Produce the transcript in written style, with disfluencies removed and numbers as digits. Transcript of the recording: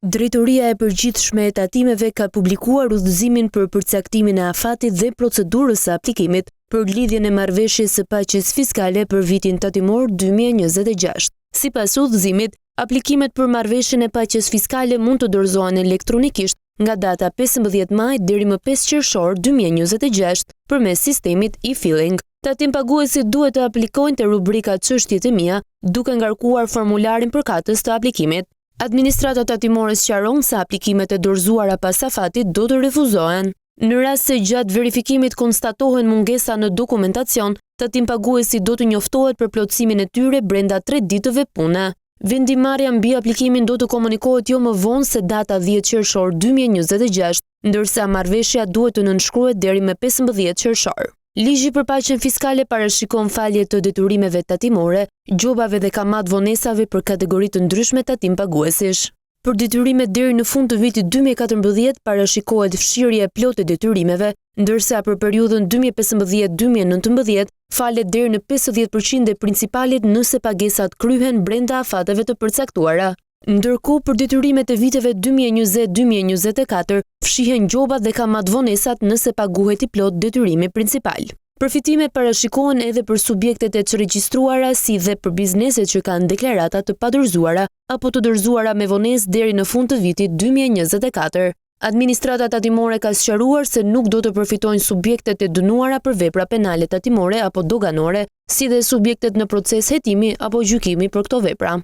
Drejtoria e Përgjithshme e Tatimeve ka publikuar udhëzimin për përcaktimin e afatit dhe procedurës së aplikimit për lidhjen e marrëveshjes së paqes fiskale për vitin tatimor 2026. Sipas udhëzimit, aplikimet për marrëveshjen e paqes fiskale mund të dorëzohen elektronikisht nga data 15 maj deri më 5 qershor 2026 përmes sistemit e-filing. Tatim paguesit duhet të aplikojnë te rubrika Çështjet e mia, duke ngarkuar formularin përkatës të aplikimit. Administrata tatimore sqaron se aplikimet e dorëzuara pas afatit do të refuzohen. Në rast se gjatë verifikimit konstatohen mungesa në dokumentacion, tatim paguesi do të njoftohet për plotësimin e tyre brenda 3 ditëve pune. Vendimarrja mbi aplikimin do të komunikohet jo më vonë se data 10 qershor 2026, ndërsa marrëveshja duhet të nënshkruhet deri më 15 qershor. Ligji për paqen fiskale parashikon falje të detyrimeve tatimore, gjobave dhe kamat vonesave për kategori të ndryshme tatim paguesish. Për detyrimet deri në fund të vitit 2014 parashikohet fshirje e plotë e detyrimeve, ndërsa për periudhën 2015-2019 falet deri në 50% e principalit nëse pagesat kryhen brenda afateve të përcaktuara. Ndërkohë për detyrimet e viteve 2020-2024 fshihen gjobat dhe kamat vonesat nëse paguhet i plot detyrimi principal. Përfitimet parashikohen edhe për subjektet e çregjistruara si dhe për bizneset që kanë deklarata të padorëzuara apo të dorëzuara me vonesë deri në fund të vitit 2024. Administrata tatimore ka sqaruar se nuk do të përfitojnë subjektet e dënuara për vepra penale tatimore apo doganore, si dhe subjektet në proces hetimi apo gjykimi për këto vepra.